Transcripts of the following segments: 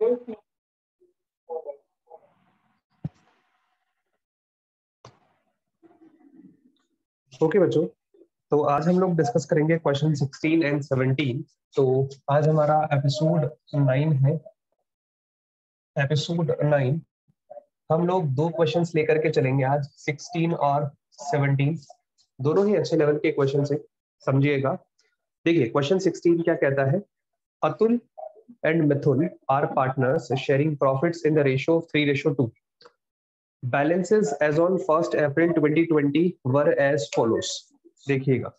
Okay बच्चों, तो आज हम लोग डिस्कस करेंगे क्वेश्चन 16 एंड 17। तो आज हमारा एपिसोड 9 है। एपिसोड 9 हम लोग दो क्वेश्चंस लेकर के चलेंगे आज, 16 और 17। दोनों ही अच्छे लेवल के क्वेश्चन है, समझिएगा। देखिए क्वेश्चन 16 क्या कहता है, Atul and Mithun are partners sharing profits in the ratio of 3:2। Balances as on 1 April 2020 were as follows. देखिएगा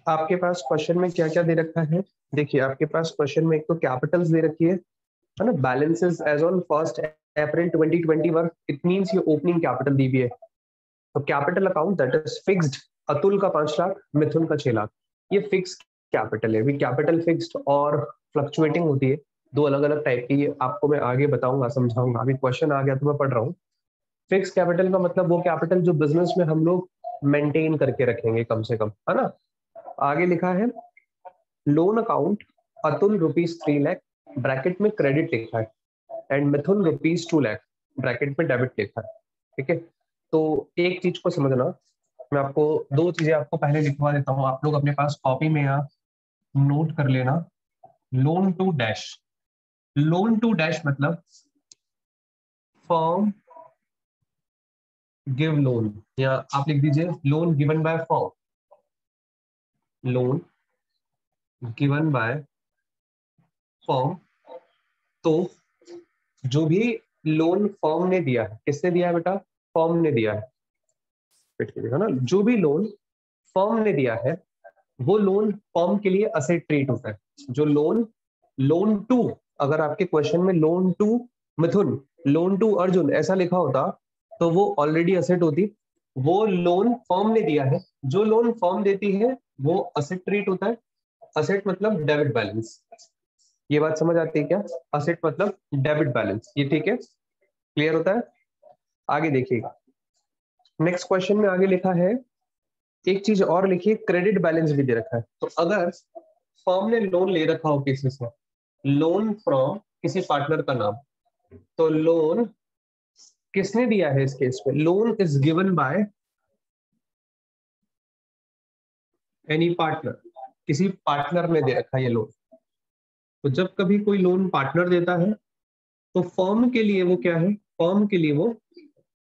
आपके पास क्वेश्चन में क्या क्या दे रखा है। देखिए आपके पास क्वेश्चन में एक तो कैपिटल्स दे रखी है ना, balances as on 1 April 2020 were, it means ये ओपनिंग कैपिटल दी हुई है। तो capital account that is fixed, Atul का 5 लाख, मिथुन का 6 लाख, ये फिक्स कैपिटल है। कैपिटल फिक्स्ड और फ्लक्चुएटिंग होती है, दो अलग अलग टाइप की। ये आपको मैं आगे बताऊंगा, समझाऊंगा। अभी क्वेश्चन आ गया तो मैं पढ़ रहा हूँ। फिक्स कैपिटल का मतलब वो कैपिटल जो बिजनेस में हम लोग मेंटेन करके रखेंगे कम से कम, है ना। आगे लिखा है loan account Atul ₹3 lakh, bracket में क्रेडिट लिखा है, एंड मिथुन ₹2 लाख, ब्रैकेट में डेबिट लिखा है। ठीक है, तो एक चीज को समझना, मैं आपको दो चीजें आपको पहले लिखवा देता हूँ, आप लोग अपने पास कॉपी में या नोट कर लेना। Loan to dash, loan to dash मतलब फर्म गिव लोन, या आप लिख दीजिए loan given by firm, loan given by firm. तो जो भी लोन फर्म ने दिया है, किसने दिया है बेटा, फर्म ने दिया है। देखा ना, जो भी लोन फर्म ने दिया है वो लोन फर्म के लिए असेट ट्रीट होता है। जो लोन, लोन टू, अगर आपके क्वेश्चन में loan to Mithun, loan to Arjun ऐसा लिखा होता तो वो ऑलरेडी असेट होती। वो लोन फर्म ने दिया है, जो लोन फर्म देती है वो असेट ट्रीट होता है। असेट मतलब डेबिट बैलेंस, ये बात समझ आती है क्या। असेट मतलब डेबिट बैलेंस, ये ठीक है, क्लियर होता है। आगे देखिएगा, नेक्स्ट क्वेश्चन में आगे लिखा है, एक चीज और लिखिए, क्रेडिट बैलेंस भी दे रखा है। तो अगर फर्म ने लोन ले रखा हो किसी से, लोन फ्रॉम किसी पार्टनर का नाम, तो लोन किसने दिया है इस केस में, loan is given by any partner, किसी पार्टनर ने दे रखा है ये लोन। तो जब कभी कोई लोन पार्टनर देता है तो फर्म के लिए वो क्या है, फर्म के लिए वो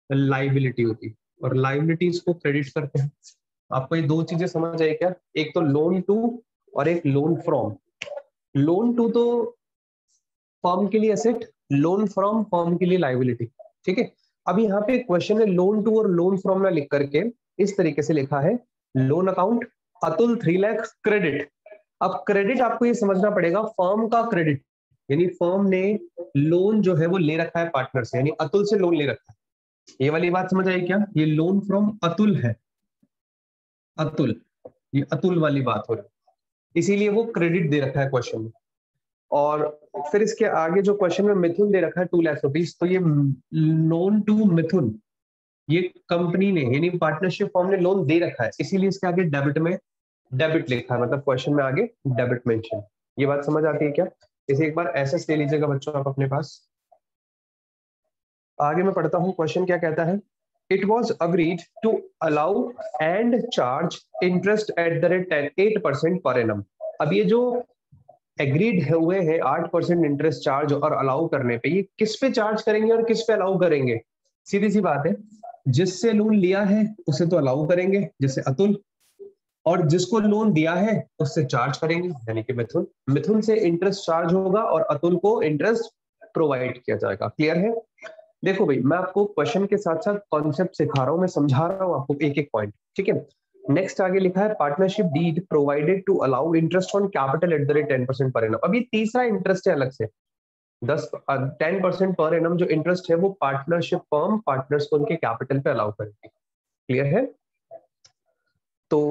लाइबिलिटी होती है, और लाइबिलिटीज को क्रेडिट करते हैं। आपको ये दो चीजें समझ आई क्या, एक तो लोन टू और एक लोन फ्रॉम। लोन टू तो फर्म के लिए एसेट, लोन फ्रॉम फर्म के लिए लाइबिलिटी। ठीक है, अब यहाँ पे क्वेश्चन है लोन टू और लोन फ्रॉम ना लिख करके इस तरीके से लिखा है, loan account Atul 3 lakh credit. अब क्रेडिट आपको ये समझना पड़ेगा, फर्म का क्रेडिट, यानी फर्म ने लोन जो है वो ले रखा है पार्टनर से, यानी अतुल से लोन ले रखा है। ये वाली बात समझ आई क्या, ये लोन फ्रॉम अतुल है, अतुल, ये अतुल वाली बात हो रही है, इसीलिए वो क्रेडिट दे रखा है क्वेश्चन में। और फिर इसके आगे जो क्वेश्चन में मिथुन दे रखा है 2 लाख रुपीज, तो ये लोन टू मिथुन, ये कंपनी ने यानी पार्टनरशिप फॉर्म ने लोन दे रखा है, इसीलिए इसके आगे डेबिट में डेबिट लिखा है, मतलब क्वेश्चन में आगे डेबिट मेंशन। ये बात समझ आती है क्या। इसे एक बार एसएस ले लीजिएगा बच्चों आप अपने पास। आगे मैं पढ़ता हूँ, क्वेश्चन क्या कहता है, it was agreed to allow and charge interest at the rate 8% per annum. अब ये जो एग्रीड हुए हैं 8% इंटरेस्ट चार्ज और अलाउ करने पे, ये किस पे चार्ज करेंगे और किस पे अलाउ करेंगे, सीधी सी बात है, जिससे लोन लिया है उसे तो अलाउ करेंगे, जैसे अतुल, और जिसको लोन दिया है उससे चार्ज करेंगे, यानी कि मिथुन। मिथुन से इंटरेस्ट चार्ज होगा और अतुल को इंटरेस्ट प्रोवाइड किया जाएगा। क्लियर है। देखो भाई, मैं आपको क्वेश्चन के साथ साथ कॉन्सेप्ट सिखा रहा हूँ, मैं समझा रहा हूँ आपको एक एक पॉइंट। ठीक है, नेक्स्ट आगे लिखा है, partnership deed provided to allow interest on capital at the rate 10% per annum. अब ये तीसरा इंटरेस्ट है अलग से, 10% पर एनम जो इंटरेस्ट है वो पार्टनरशिप फर्म पार्टनर्स को उनके कैपिटल पे अलाउ करेगी। क्लियर है। तो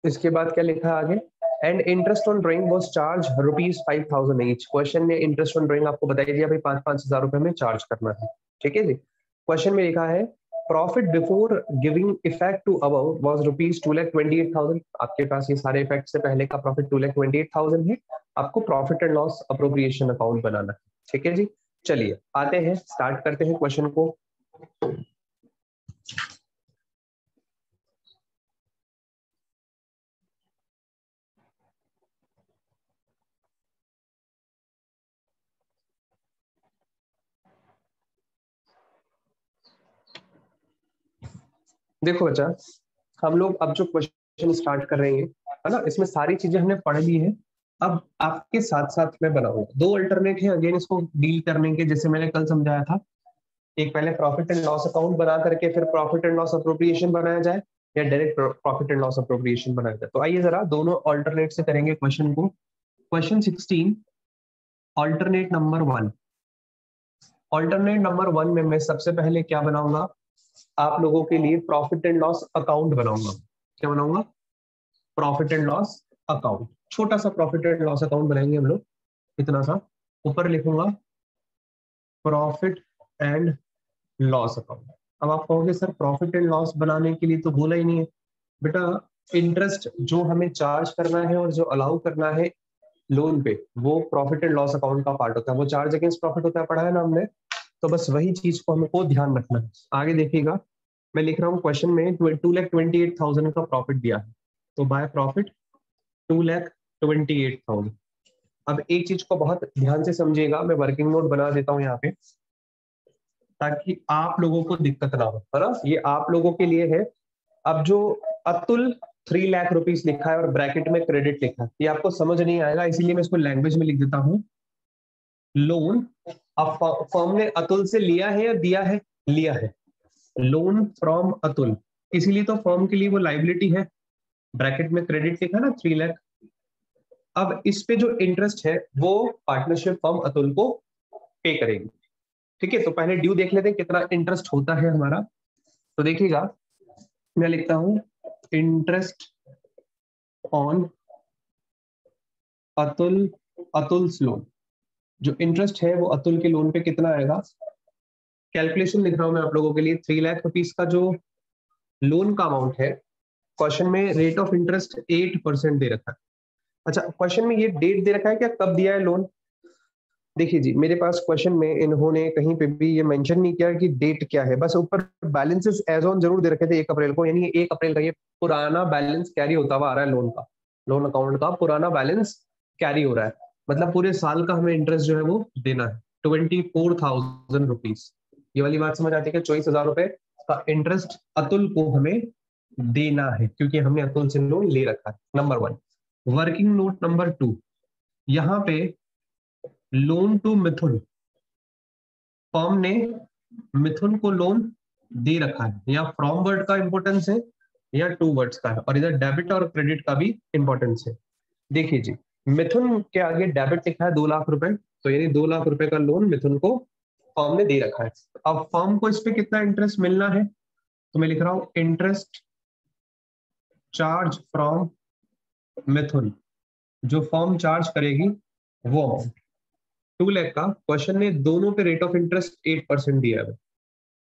इसके बाद क्या लिखा है आगे, and interest on drawing was charge ₹5,000 each. Question में इंटरेस्ट ऑन ड्राइंग आपको बताई दिया भाई 5-5 हजार रुपए में चार्ज करना है। ठीक है जी। क्वेश्चन में लिखा है, profit before giving effect to above was ₹2,28,000। आपके पास ये सारे इफेक्ट से पहले का प्रॉफिट 2,28,000 है, आपको profit and loss appropriation account बनाना है। ठीक है जी, चलिए आते हैं, स्टार्ट करते हैं क्वेश्चन को। देखो बच्चा, हम लोग अब जो क्वेश्चन स्टार्ट कर रहे हैं, है ना, इसमें सारी चीजें हमने पढ़ ली है। अब आपके साथ साथ मैं बनाऊंगा दो अल्टरनेट है अगेन इसको डील करने के, जैसे मैंने कल समझाया था। एक पहले प्रॉफिट एंड लॉस अकाउंट बना करके फिर प्रॉफिट एंड लॉस अप्रोप्रिएशन बनाया जाए, या direct profit and loss appropriation बनाया जाए। तो आइए जरा दोनों अल्टरनेट से करेंगे क्वेश्चन को। Question 16 alternate number 1। Alternate number 1 में मैं सबसे पहले क्या बनाऊंगा, आप लोगों के लिए प्रॉफिट एंड लॉस अकाउंट बनाऊंगा। क्या बनाऊंगा? Profit and loss account. छोटा सा प्रॉफिट एंड लॉस अकाउंट बनाएंगे हम लोग, इतना सा। ऊपर लिखूंगा प्रॉफिट एंड लॉस अकाउंट। अब आप कहोगे सर प्रॉफिट एंड लॉस बनाने के लिए तो बोला ही नहीं है। बेटा इंटरेस्ट जो हमें चार्ज करना है और जो अलाउ करना है लोन पे, वो प्रॉफिट एंड लॉस अकाउंट का पार्ट होता है। वो चार्ज अगेंस्ट प्रॉफिट होता है, पढ़ा है ना हमने। तो बस वही चीज को हमको ध्यान रखना है। आगे देखिएगा, मैं लिख रहा हूँ क्वेश्चन में 2,28,000 का प्रॉफिट दिया है, तो बाय प्रॉफिट 2,28,000। अब एक चीज को बहुत ध्यान से समझिएगा, मैं वर्किंग नोट बना देता हूँ यहाँ पे ताकि आप लोगों को दिक्कत ना हो, है ना, ये आप लोगों के लिए है। अब जो अतुल 3 लाख रुपीस लिखा है और ब्रैकेट में क्रेडिट लिखा है, ये आपको समझ नहीं आएगा, इसीलिए मैं इसको लैंग्वेज में लिख देता हूँ। लोन अब फर्म ने अतुल से लिया है या दिया है? लिया है। लोन फ्रॉम अतुल, इसीलिए तो फर्म के लिए वो लाइबिलिटी है। ब्रैकेट में क्रेडिट लिखा ना 3 लाख। अब इस पे जो इंटरेस्ट है वो पार्टनरशिप फर्म अतुल को पे करेगी। ठीक है, तो पहले ड्यू देख लेते हैं कितना इंटरेस्ट होता है हमारा। तो देखिएगा, मैं लिखता हूं इंटरेस्ट ऑन अतुल लोन। जो इंटरेस्ट है वो अतुल के लोन पे कितना आएगा, कैलकुलेशन लिख रहा हूं मैं आप लोगों के लिए। 3 लाख रुपीस का जो लोन का अमाउंट है, क्वेश्चन में रेट ऑफ इंटरेस्ट 8% दे रखा है। अच्छा, क्वेश्चन में ये डेट दे रखा है क्या, कब दिया है लोन? देखिए जी, मेरे पास क्वेश्चन में इन्होंने कहीं पे भी ये मेंशन नहीं किया कि डेट क्या है, बस ऊपर बैलेंसेस एज ऑन जरूर दे रखे थे 1 अप्रैल को, यानी 1 अप्रैल का ये पुराना बैलेंस कैरी होता हुआ आ रहा है लोन का। लोन अकाउंट का पुराना बैलेंस कैरी हो रहा है, मतलब पूरे साल का हमें इंटरेस्ट जो है वो देना है 24,000 रुपीज। ये वाली बात समझ आती है कि 24,000 रुपए का इंटरेस्ट अतुल को हमें देना है, क्योंकि हमने अतुल से लोन ले रखा है। नंबर 1। वर्किंग नोट नंबर 2, यहाँ पे लोन टू मिथुन, फर्म ने मिथुन को लोन दे रखा है। या फ्रॉम वर्ड का इंपॉर्टेंस है या टू वर्ड्स का है, और इधर डेबिट और क्रेडिट का भी इंपॉर्टेंस है। देखिए जी, मिथुन के आगे डेबिट लिखा है 2 लाख रुपए, तो यानी 2 लाख रुपए का लोन मिथुन को फर्म ने दे रखा है। अब फर्म को इस पे कितना इंटरेस्ट मिलना है, तो मैं लिख रहा हूं इंटरेस्ट चार्ज फ्रॉम मिथुन। जो फर्म चार्ज करेगी वो अमाउंट 2 लाख का, क्वेश्चन ने दोनों पे रेट ऑफ इंटरेस्ट 8% दिया है।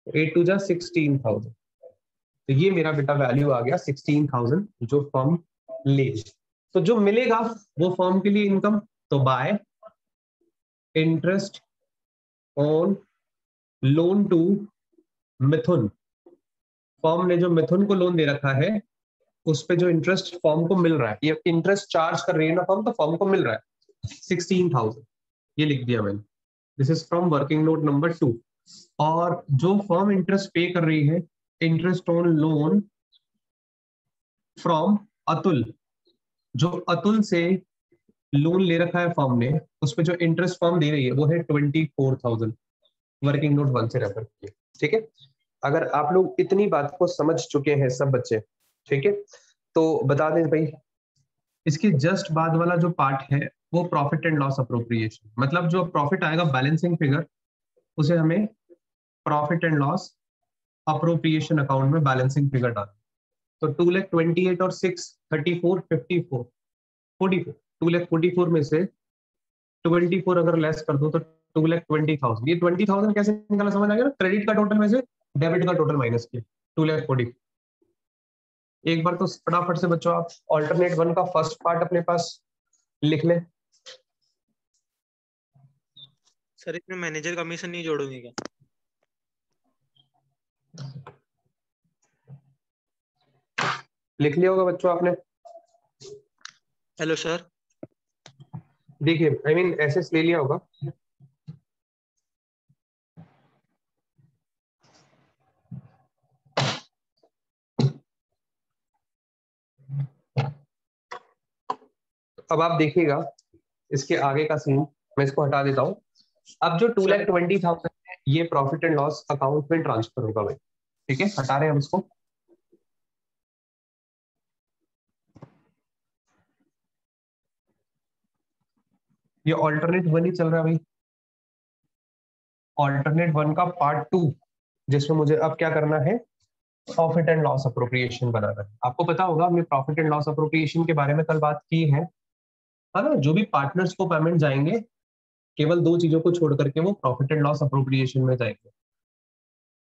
8 टू जा 16,000, तो ये मेरा बेटा वैल्यू आ गया 16,000 जो फर्म ले। तो जो मिलेगा वो फर्म के लिए इनकम, तो by interest on loan to Mithun, firm ने जो मिथुन को लोन दे रखा है उस पे जो इंटरेस्ट फर्म को मिल रहा है, ये इंटरेस्ट चार्ज कर रही है ना फर्म, तो फर्म को मिल रहा है 16,000। ये लिख दिया मैंने, this is from working note number 2। और जो फर्म इंटरेस्ट पे कर रही है, interest on loan from Atul, जो अतुल से लोन ले रखा है फर्म ने, उस पर जो इंटरेस्ट फर्म दे रही है वो है 24,000। वर्किंग नोट 1 से रेफर किए। ठीक है, अगर आप लोग इतनी बात को समझ चुके हैं सब बच्चे, ठीक है, तो बता दें भाई, इसके जस्ट बाद वाला जो पार्ट है वो प्रॉफिट एंड लॉस अप्रोप्रिएशन, मतलब जो प्रॉफिट आएगा बैलेंसिंग फिगर, उसे हमें profit and loss appropriation account में बैलेंसिंग फिगर डालना। तो 2,28,000 और 6,34, 54, 44, 2,44,000 में से 24 अगर लेस कर दो तो 2,20,000। ये 20,000 कैसे निकाला समझ आ गया ना, क्रेडिट का टोटल में से डेबिट का टोटल माइनस किया 2,40,000। एक बार तो फटाफट से बच्चों आप ऑल्टरनेट 1 का फर्स्ट पार्ट अपने पास लिख लें। सर इसमें मैनेजर कमीशन नहीं जोड़ोगे क्या? लिख लिया होगा बच्चों आपने? Hello sir. देखिए आई मीन एसेस ले लिया होगा। अब आप देखिएगा इसके आगे का सीन, मैं इसको हटा देता हूँ। अब जो 2,20,000 है ये प्रॉफिट एंड लॉस अकाउंट में ट्रांसफर होगा भाई। ठीक है, हटा रहे हैं हम इसको। ये ऑल्टरनेट वन ही चल रहा है भाई, ऑल्टरनेट वन का पार्ट 2, जिसमें मुझे अब क्या करना है, प्रॉफिट एंड लॉस अप्रोप्रिएशन बनाना है। आपको पता होगा हमने प्रॉफिट एंड लॉस अप्रोप्रिएशन के बारे में कल बात की है ना? जो भी पार्टनर्स को पेमेंट जाएंगे केवल दो चीजों को छोड़ करके वो प्रॉफिट एंड लॉस अप्रोप्रिएशन में जाएंगे।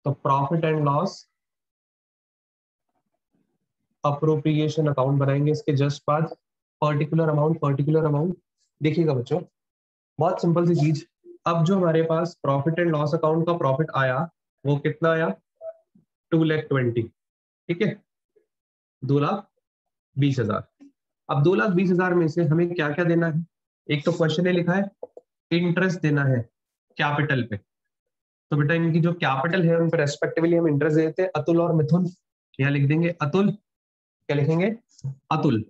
तो profit and loss appropriation account बनाएंगे, इसके जस्ट बाद पर्टिकुलर अमाउंट। देखिएगा बच्चों, बहुत सिंपल सी चीज। अब जो हमारे पास प्रॉफिट एंड लॉस अकाउंट का प्रॉफिट आया वो कितना आया, 2,20,000। ठीक है, 2,20,000। अब 2,20,000 में से हमें क्या क्या देना है? एक तो क्वेश्चन में लिखा है इंटरेस्ट देना है कैपिटल पे। तो बेटा इनकी जो कैपिटल है उन पर रेस्पेक्टिवली हम इंटरेस्ट देते हैं। अतुल और मिथुन, यहाँ लिख देंगे अतुल, क्या लिखेंगे, अतुल,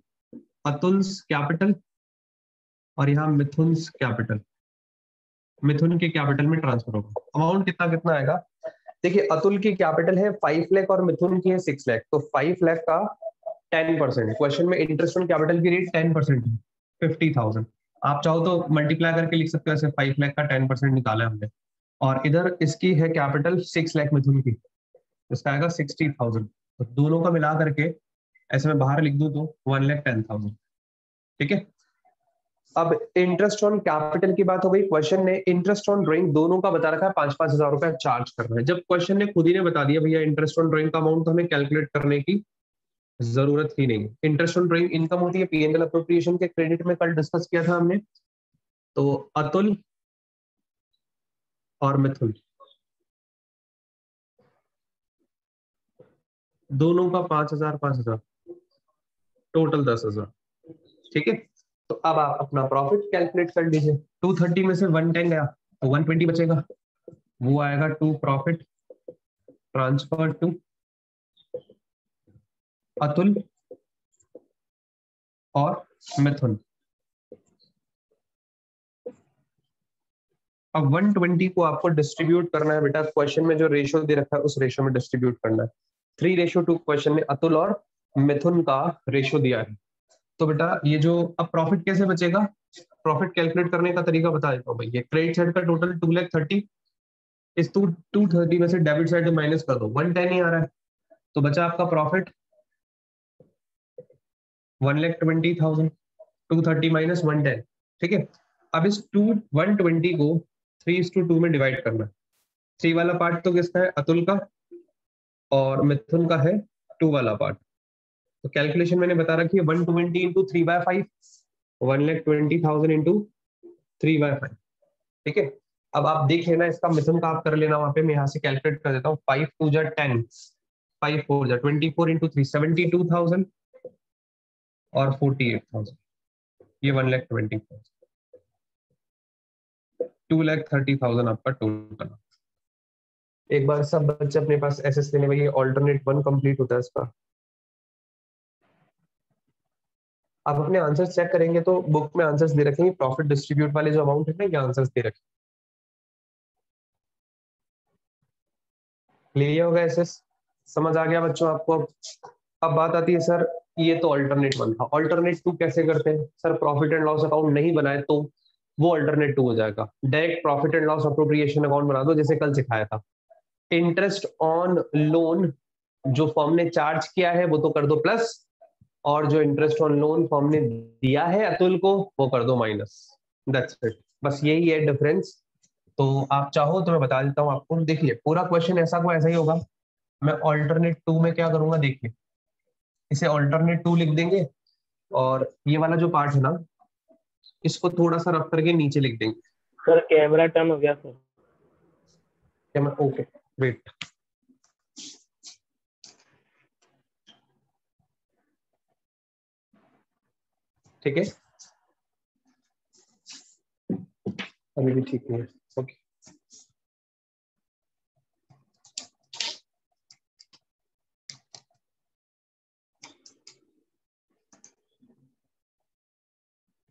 अतुल्स कैपिटल, और यहाँ मिथुन्स कैपिटल, मिथुन के कैपिटल में ट्रांसफर होगा। अमाउंट कितना कितना आएगा? देखिए अतुल की कैपिटल है 5 लाख और मिथुन की है 6 लाख, तो 5 लाख का 10%। क्वेश्चन में इंटरेस्ट ऑन कैपिटल की रेट 10% है, 50,000। आप चाहो तो मल्टीप्लाई करके लिख सकते हो ऐसे, 5 लाख का 10% निकाला है हमने। और इधर इसकी है कैपिटल 6 लाख मिथुन की, इसका आएगा 60,000। तो दोनों का मिला करके ऐसे मैं बाहर लिख दूं तो 1,10,000। ठीक है, अब इंटरेस्ट ऑन कैपिटल की बात हो गई। क्वेश्चन ने इंटरेस्ट ऑन ड्राइंग दोनों का बता रखा है, 5-5 हजार रुपए चार्ज करना है। जब क्वेश्चन ने खुद ही ने बता दिया भैया इंटरेस्ट ऑन ड्राइंग का अमाउंट, तो हमें कैलकुलेट करने की जरूरत ही नहीं है। इंटरेस्ट ऑन ड्राइंग इनकम होती है पीएनएल अप्रोप्रिएशन के क्रेडिट में, कल डिस्कस किया था हमने। तो अतुल और मिथुन दोनों का 5,000 5,000, टोटल 10,000। ठीक है, तो अब आप अपना प्रॉफिट कैलकुलेट कर लीजिए। 230 में से 110 गया तो 120 बचेगा, वो आएगा to profit transfer to Atul और मिथुन। अब 120 को आपको डिस्ट्रीब्यूट करना है बेटा, क्वेश्चन में जो रेशियो दे रखा है उस रेशियो में डिस्ट्रीब्यूट करना है। 3:2 क्वेश्चन में अतुल और मिथुन का रेशियो दिया है। तो बेटा ये जो अब प्रॉफिट कैसे बचेगा, प्रॉफिट कैलकुलेट करने का तरीका बता देता हूँ भैया। क्रेडिट साइड का टोटल 2,30,000, इस 230 में से डेबिट साइड माइनस कर दो, 110 ही आ रहा है, तो बचा आपका प्रॉफिट 1,20,000। 230 माइनस 110। ठीक है, अब इस 120 को 3:2 में डिवाइड करना है। 3 वाला पार्ट तो किसका है, अतुल का, और मिथुन का है 2 वाला पार्ट। तो कैलकुलेशन मैंने बता रखी है 120 इंटू 3/5, 1,20,000 इंटू 3/5। ठीक है, अब आप देख लेना इसका, मिथुन का आप कर लेना वहां पे, मैं यहाँ से कैलकुलेट कर देता हूँ। 5 2 जा 10, 5 4 जा 24 इंटू 3 72,000 और 48,000, ये 1,20,000, 2,30,000 आपका टोटल। एक बार सब बच्चे अपने पास एसएस लेने में, ऑल्टरनेट वन कंप्लीट होता है इसका। आप अपने आंसर्स चेक करेंगे तो बुक में आंसर्स दे रखेंगे, प्रॉफिट डिस्ट्रीब्यूट वाले जो अमाउंट है ना, ये आंसर्स दे रखे। क्लियर होगा एसएस, समझ आ गया बच्चों आपको? अब बात आती है सर, ये तो अल्टरनेट वन था, अल्टरनेट टू कैसे करते हैं sir? Profit and loss account नहीं बनाए तो वो अल्टरनेट टू हो जाएगा। Direct profit and loss appropriation account बना दो, जैसे कल सिखाया था। इंटरेस्ट ऑन लोन जो फर्म ने चार्ज किया है वो तो कर दो प्लस, और जो इंटरेस्ट ऑन लोन फर्म ने दिया है अतुल को वो कर दो माइनस। दैट्स इट, बस यही है डिफरेंस। तो आप चाहो तो मैं बता देता हूँ आपको। देखिए पूरा क्वेश्चन ऐसा को ऐसा ही होगा। मैं ऑल्टरनेट टू में क्या करूंगा, देखिए इसे ऑल्टरनेट टू लिख देंगे, और ये वाला जो पार्ट है ना इसको थोड़ा सा रफ करके नीचे लिख देंगे। सर कैमरा टर्न हो गया सर। Camera okay, wait. ठीक है, अभी भी ठीक नहीं है। ओके,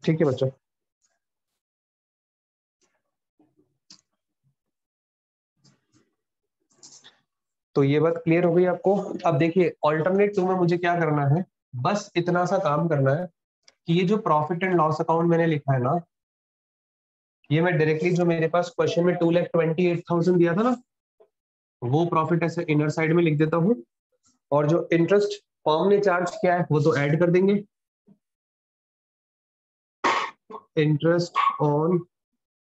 ठीक है बच्चों। तो ये बात क्लियर हो गई आपको। अब देखिए ऑल्टरनेट टू में मुझे क्या करना है, बस इतना सा काम करना है कि ये जो प्रॉफिट एंड लॉस अकाउंट मैंने लिखा है ना, ये मैं डायरेक्टली जो मेरे पास क्वेश्चन में 2,28,000 दिया था ना, वो प्रॉफिट ऐसे इनर साइड में लिख देता हूँ, और जो इंटरेस्ट फर्म ने चार्ज किया है वो तो ऐड कर देंगे। इंटरेस्ट ऑन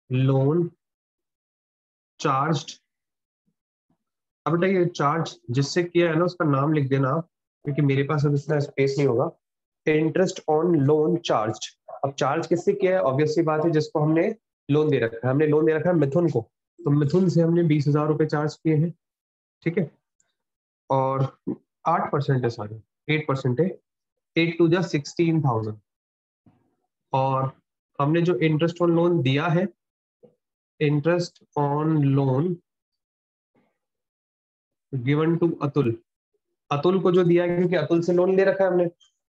लोन चार्ज्ड, अब बेटा ये चार्ज जिससे किया है ना उसका नाम लिख देना आप, क्योंकि मेरे पास अब इतना स्पेस नहीं होगा। इंटरेस्ट ऑन लोन चार्ज, अब चार्ज किससे किया है, ऑब्वियसली बात है जिसको हमने लोन दे रखा है, हमने लोन दे रखा है मिथुन को, तो मिथुन से हमने 20,000 रुपए चार्ज किए हैं। ठीक है, और 8% है, सॉरी 8% है, 8 टू जा 16,000। और हमने जो इंटरेस्ट ऑन लोन दिया है, interest on loan given to Atul, Atul को जो दिया है क्योंकि अतुल से लोन ले रखा है हमने,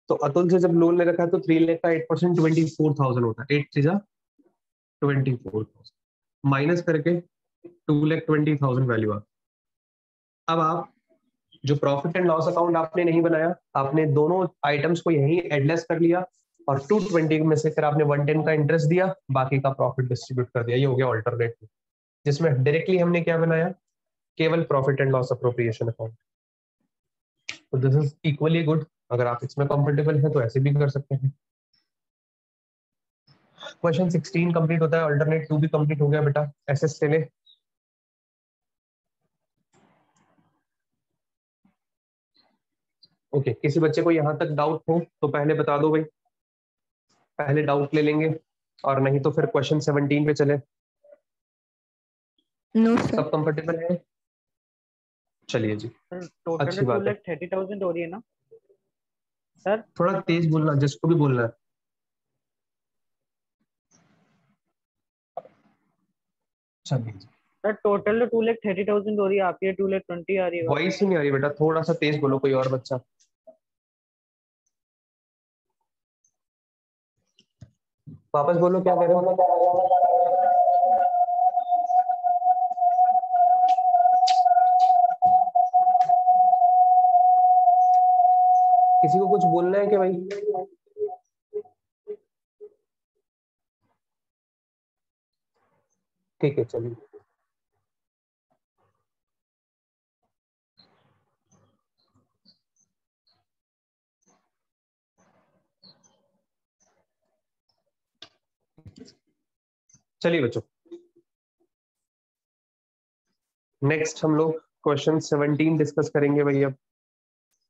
तो अतुल से जब लोन ले रखा है तो 3 लाख का 8% 24,000 होता है, 8 से 24,000 माइनस करके 2,20,000 वैल्यू आ। अब आप जो प्रॉफिट एंड लॉस अकाउंट आपने नहीं बनाया, आपने दोनों आइटम्स को यहीं एडलेस कर लिया, और 220 में से फिर आपने 110 का इंटरेस्ट दिया, बाकी का प्रॉफिट डिस्ट्रीब्यूट कर दिया। ये हो गया ऑल्टरनेटिव, जिसमें डायरेक्टली हमने क्या बनाया, केवल profit and loss appropriation account. तो दिस इज इक्वली गुड, अगर आप इसमें कंफर्टेबल है तो ऐसे भी कर सकते हैं। क्वेश्चन 16 कंप्लीट होता है, अल्टरनेट 2 भी कंप्लीट हो गया बेटा, एसएस ले ले। ओके, किसी बच्चे को यहाँ तक डाउट हो तो पहले बता दो भाई, पहले डाउट ले लेंगे, और नहीं तो फिर क्वेश्चन 17 पे चले। No sir. सब कंफर्टेबल है? चलिए जी, सर टोटल अच्छी बात है। 2,30,000 हो रही है ना सर? थोड़ा तेज बोलना, जिसको भी बोलना है। चलिए, सर टोटल 2,30,000 हो रही है, आपकी 2,20,000 आ रही है। वॉइस ही नहीं आ रही बेटा, थोड़ा सा तेज बोलो, कोई और बच्चा। वापस बोलो, क्या कह रहे हो? किसी को कुछ बोलना है क्या भाई? ठीक है, चलिए। चलिए बच्चों, नेक्स्ट हम लोग क्वेश्चन 17 डिस्कस करेंगे भाई। अब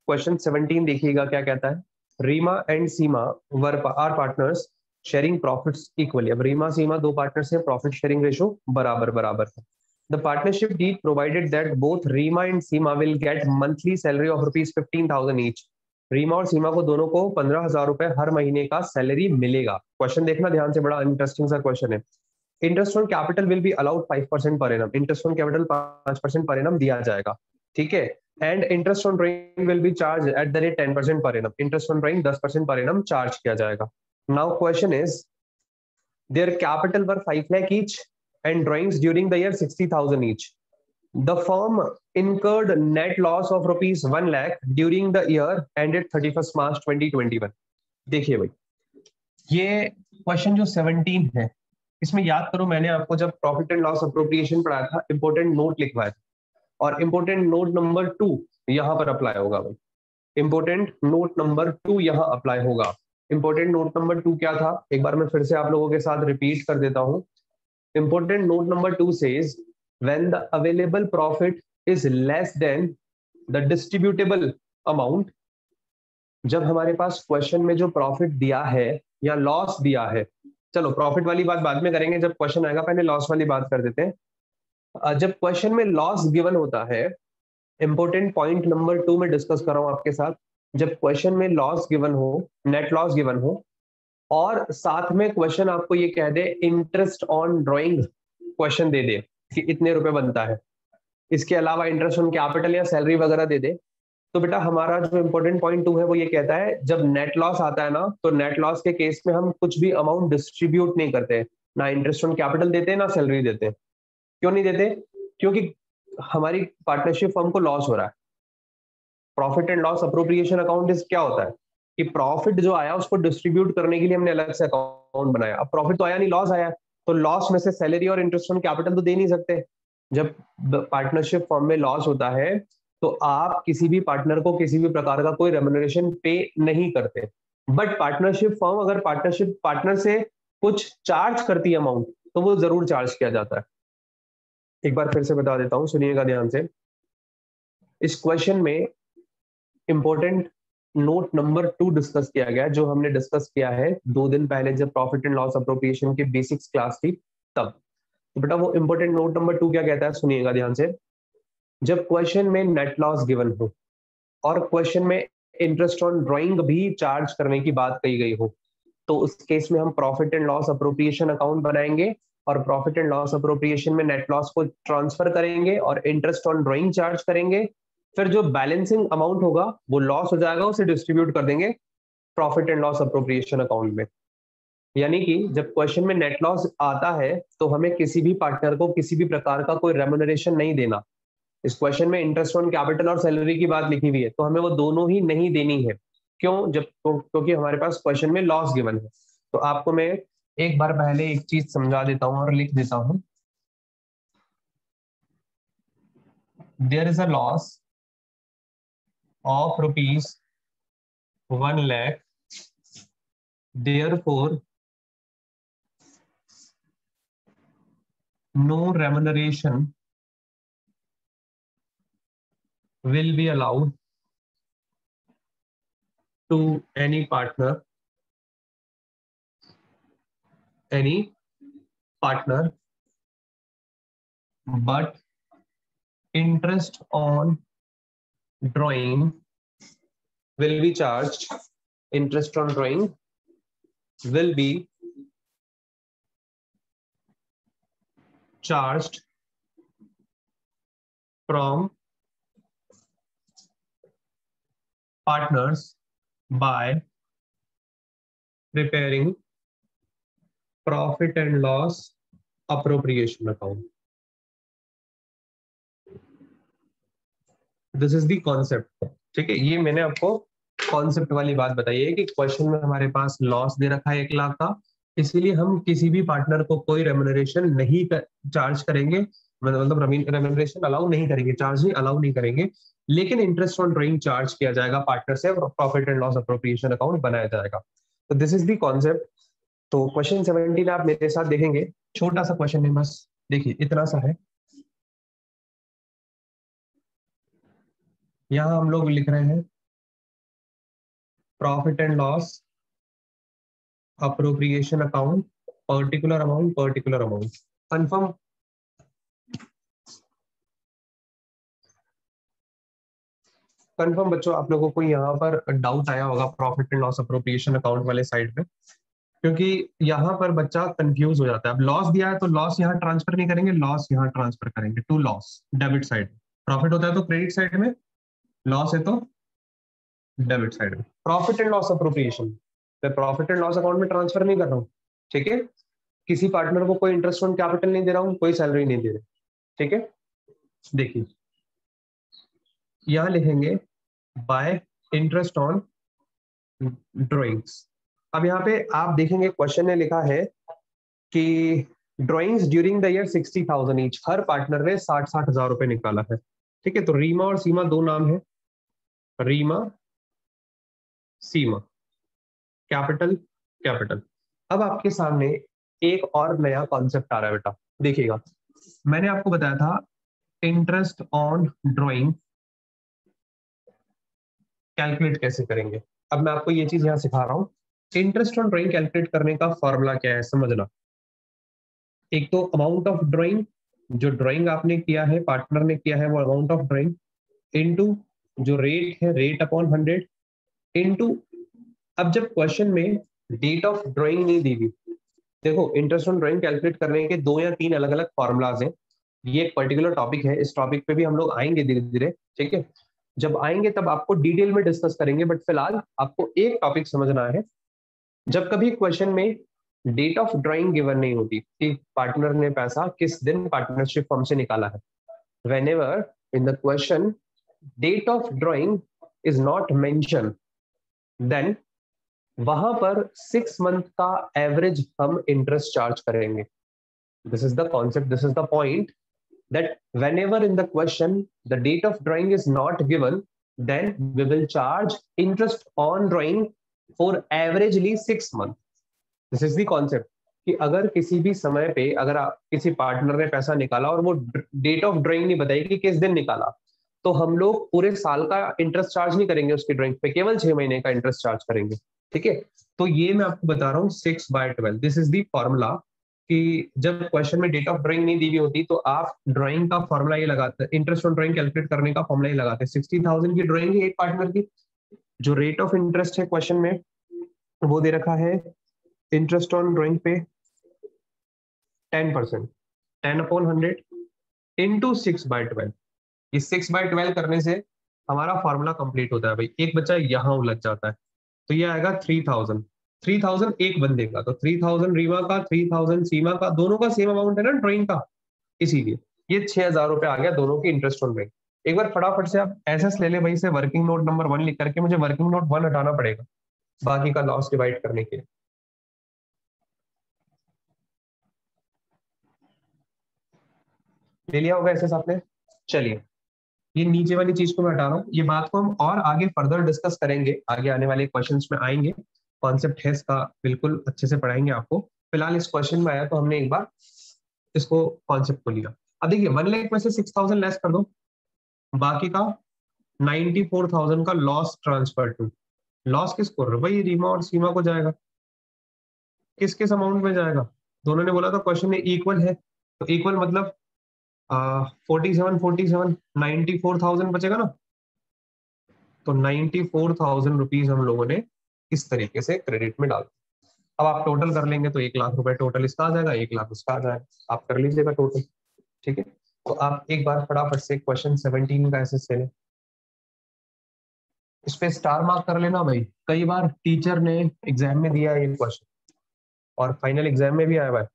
क्वेश्चन 17 देखिएगा क्या कहता है। Rima and Sima were are partners sharing profits equally. अब रीमा सीमा दो पार्टनर्स हैं, प्रॉफिट शेयरिंग रेशो बराबर बराबर है। The partnership deed provided that both Rima and Sima will get monthly salary of ₹15,000 each. Rima और सीमा को दोनों को 15,000 रुपए हर महीने का सैलरी मिलेगा। क्वेश्चन देखना ध्यान से, बड़ा इंटरेस्टिंग सा क्वेश्चन है। Interest on capital will be allowed 5% per annum. Interest on capital 5% per annum दिया जाएगा, ठीक है। And interest on drawing will be charge at the rate 10% per annum. Interest on drawing 10% per annum charge किया जाएगा। Now question is their capital were 5 lakh each and drawings during the year 60,000 each. The firm incurred net loss of ₹1 lakh during the year ended 31st March 2021। देखिए भाई, ये question जो 17 है, इसमें याद करो मैंने आपको जब प्रॉफिट एंड लॉस अप्रोप्रिएशन पढ़ाया था, इंपोर्टेंट नोट लिखवाया था, और इंपोर्टेंट नोट नंबर 2 यहाँ पर अप्लाई होगा भाई। इंपोर्टेंट नोट नंबर 2 यहाँ अप्लाई होगा। इंपोर्टेंट नोट नंबर 2 क्या था, एक बार मैं फिर से आप लोगों के साथ रिपीट कर देता हूँ। Important note number 2 says when the available profit is less than the distributable amount। जब हमारे पास क्वेश्चन में जो प्रॉफिट दिया है या लॉस दिया है चलो प्रॉफिट वाली बात बाद में करेंगे जब क्वेश्चन आएगा, पहले लॉस वाली बात कर देते हैं। जब क्वेश्चन में लॉस गिवन होता है, इंपॉर्टेंट पॉइंट नंबर 2 में डिस्कस कर रहा हूं आपके साथ। जब क्वेश्चन में लॉस गिवन हो, नेट लॉस गिवन हो, और साथ में क्वेश्चन आपको ये कह दे इंटरेस्ट ऑन ड्रॉइंग क्वेश्चन दे दे कि इतने रुपए बनता है, इसके अलावा इंटरेस्ट ऑन कैपिटल या सैलरी वगैरह दे दे, तो बेटा हमारा जो इंपॉर्टेंट पॉइंट 2 है वो ये कहता है जब नेट लॉस आता है ना, तो नेट लॉस के केस में हम कुछ भी अमाउंट डिस्ट्रीब्यूट नहीं करते, ना इंटरेस्ट ऑन कैपिटल देते ना सैलरी देते। क्यों नहीं देते? क्योंकि हमारी पार्टनरशिप फर्म को लॉस हो रहा है। Profit and loss appropriation account इस क्या होता है कि प्रॉफिट जो आया उसको डिस्ट्रीब्यूट करने के लिए हमने अलग से अकाउंट बनाया। अब प्रॉफिट तो आया नहीं, लॉस आया, तो लॉस में से सैलरी और इंटरेस्ट ऑन कैपिटल तो दे नहीं सकते। जब पार्टनरशिप फर्म में लॉस होता है तो आप किसी भी पार्टनर को किसी भी प्रकार का कोई रेम्युनरेशन पे नहीं करते। बट पार्टनरशिप फर्म अगर पार्टनरशिप पार्टनर से कुछ चार्ज करती है अमाउंट, तो वो जरूर चार्ज किया जाता है। एक बार फिर से बता देता हूं, सुनिएगा ध्यान से। इस क्वेश्चन में इंपॉर्टेंट नोट नंबर 2 डिस्कस किया गया, जो हमने डिस्कस किया है 2 दिन पहले जब प्रॉफिट एंड लॉस अप्रोप्रिएशन की बेसिक्स क्लास थी तब। तो बेटा वो इंपॉर्टेंट नोट नंबर 2 क्या कहता है, सुनिएगा ध्यान से। जब क्वेश्चन में नेट लॉस गिवन हो और क्वेश्चन में इंटरेस्ट ऑन ड्राइंग भी चार्ज करने की बात कही गई हो, तो उस केस में हम profit and loss appropriation account बनाएंगे और प्रॉफिट एंड लॉस अप्रोप्रिएशन में नेट लॉस को ट्रांसफर करेंगे और इंटरेस्ट ऑन ड्राइंग चार्ज करेंगे। फिर जो बैलेंसिंग अमाउंट होगा वो लॉस हो जाएगा, उसे डिस्ट्रीब्यूट कर देंगे profit and loss appropriation account में। यानी कि जब क्वेश्चन में नेट लॉस आता है तो हमें किसी भी पार्टनर को किसी भी प्रकार का कोई रेम्युनरेशन नहीं देना। इस क्वेश्चन में इंटरेस्ट ऑन कैपिटल और सैलरी की बात लिखी हुई है, तो हमें वो दोनों ही नहीं देनी है। क्यों? जब क्योंकि हमारे पास क्वेश्चन में लॉस गिवन है। तो आपको मैं एक बार पहले एक चीज समझा देता हूं और लिख देता हूं। There is a loss of ₹1 lakh, therefore no remuneration will be allowed to any partner but interest on drawing will be charged. Interest on drawing will be charged from partners by preparing profit and loss appropriation account. This is the concept. ठीक है, ये मैंने आपको concept वाली बात बताई है कि क्वेश्चन में हमारे पास लॉस दे रखा है 1 लाख का, इसीलिए हम किसी भी पार्टनर को कोई रेम्युनरेशन नहीं चार्ज करेंगे, मतलब रेम्युनरेशन अलाउ नहीं करेंगे, चार्ज नहीं अलाउ नहीं करेंगे, लेकिन इंटरेस्ट ऑन ड्राइंग चार्ज किया जाएगा पार्टनर से, profit and loss appropriation account बनाया जाएगा। तो दिस इज दी कॉन्सेप्ट। तो क्वेश्चन 17 आप मेरे साथ देखेंगे, छोटा सा क्वेश्चन है, बस देखिए इतना सा है। यहां हम लोग लिख रहे हैं profit and loss appropriation account, particular amount confirm बच्चों, आप लोगों को यहाँ पर डाउट आया होगा profit and loss appropriation account वाले साइड में, क्योंकि यहाँ पर बच्चा कंफ्यूज हो जाता है। अब लॉस दिया है तो लॉस यहाँ ट्रांसफर नहीं करेंगे, लॉस यहाँ ट्रांसफर करेंगे to loss, debit side. Profit होता है तो क्रेडिट साइड में, लॉस है तो डेबिट साइड में। प्रॉफिट एंड लॉस अप्रोप्रिएशन मैं प्रॉफिट एंड लॉस अकाउंट में ट्रांसफर नहीं कर रहा हूँ, ठीक है। किसी पार्टनर को कोई इंटरेस्ट ऑन कैपिटल नहीं दे रहा हूँ, कोई सैलरी नहीं दे रहा, ठीक है। देखिए यहां लिखेंगे बाय इंटरेस्ट ऑन ड्रॉइंग्स। अब यहाँ पे आप देखेंगे क्वेश्चन ने लिखा है कि drawings during the year 60,000 each, her partner ने 60,000 हजार रुपए निकाला है, ठीक है। तो रीमा और सीमा दो नाम है, रीमा सीमा, कैपिटल। अब आपके सामने एक और नया कॉन्सेप्ट आ रहा है बेटा, देखिएगा। मैंने आपको बताया था इंटरेस्ट ऑन ड्राइंग कैलकुलेट कैसे करेंगे। अब मैं आपको ये चीज यहाँ सिखा रहा हूँ, इंटरेस्ट ऑन ड्राइंग कैलकुलेट करने का फॉर्मूला क्या है समझना। एक तो अमाउंट ऑफ ड्राइंग, जो ड्राइंग आपने किया है, पार्टनर ने किया है, वो अमाउंट ऑफ ड्राइंग, इनटू जो रेट है, रेट अपॉन 100, इनटू, अब जब क्वेश्चन में डेट ऑफ ड्राइंग नहीं दी गई, देखो इंटरेस्ट ऑन ड्राइंग कैलकुलेट करने के 2 या 3 अलग अलग फॉर्मुलाज हैं। ये एक पर्टिकुलर टॉपिक है, इस टॉपिक पे भी हम लोग आएंगे धीरे धीरे, ठीक है। जब आएंगे तब आपको डिटेल में डिस्कस करेंगे, बट फिलहाल आपको एक टॉपिक समझना है। जब कभी क्वेश्चन में डेट ऑफ ड्राइंग गिवन नहीं होती कि पार्टनर ने पैसा किस दिन पार्टनरशिप फर्म से निकाला है, whenever in the question date of drawing is not mention, then वहां पर 6 मंथ का एवरेज हम इंटरेस्ट चार्ज करेंगे। This is the concept, this is the point, that whenever in the question the date of drawing is not given, then we will charge interest on drawing for averagely 6 months. This is the concept कि अगर किसी भी समय पे अगर किसी partner ने पैसा निकाला और वो डेट ऑफ ड्राइंग नहीं बताई कि किस दिन निकाला, तो हम लोग पूरे साल का इंटरेस्ट चार्ज नहीं करेंगे उसकी ड्राइंग पे, केवल 6 महीने का इंटरेस्ट चार्ज करेंगे, ठीक है। तो ये मैं आपको बता रहा हूँ 6/12, दिस इज द फॉर्मूला कि जब क्वेश्चन में डेट ऑफ ड्राइंग नहीं दी हुई होती तो आप ड्राइंग का फॉर्मूला ये लगाते हैं, इंटरेस्ट ऑन ड्राइंग कैलकुलेट करने का फॉर्मूला ये लगाते हैं। 60,000 की ड्राइंग है एक पार्टनर की, जो रेट ऑफ इंटरेस्ट है क्वेश्चन में वो दे रखा है इंटरेस्ट ऑन ड्राइंग पे 10%, 10/100 इंटू 6/12। ये 6/12 करने से हमारा फॉर्मूला कंप्लीट होता है भाई। एक बच्चा यहाँ उलझ जाता है, तो ये आएगा 3000 एक बंदे का, तो 3000 रीमा का, 3000 सीमा का, दोनों का सेम अमाउंट है ना ड्राइंग का, इसीलिए ये 6000 रुपए आ गया दोनों की इंटरेस्ट ऑन ड्राइंग। एक बार फटाफट से आप एसएस ले ले भाई से, वर्किंग नोट नंबर 1 लिख करके, मुझे वर्किंग नोट 1 हटाना पड़ेगा बाकी का लॉस डिवाइड करने के लिए। ले लिया होगा एसएस आपने? चलिए, ये नीचे वाली चीज को मैं हटा रहा हूँ, ये बात को हम और आगे फर्दर डिस्कस करेंगे, आगे आने वाले क्वेश्चंस में आएंगे, कॉन्सेप्ट है इसका बिल्कुल अच्छे से पढ़ाएंगे आपको। फिलहाल इस क्वेश्चन में आया तो हमने एक बार इसको कॉन्सेप्ट को लिया। अब देखिए 1 लाख में से 6000 लेस कर दो, बाकी का 94,000 का लॉस ट्रांसफर टू, लॉस किसको? भाई रीमा और सीमा को जाएगा। किस किस अमाउंट में जाएगा? दोनों ने बोला था क्वेश्चन में इक्वल है, तो इक्वल मतलब 47 94,000 बचेगा ना, तो 94,000 रुपीज हम लोगों ने इस तरीके से क्रेडिट में डाल। अब आप टोटल कर लेंगे तो 1 लाख रुपए टोटल इसका आ जाएगा, 1 लाख उसका आ जाएगा, आप कर लीजिएगा टोटल, ठीक है। तो आप एक बार फटाफट से क्वेश्चन 17 का एसएस ले लें, इस पे स्टार मार्क कर लेना भाई। कई बार टीचर ने एग्जाम में दिया ये क्वेश्चन और फाइनल एग्जाम में भी आया हुआ है,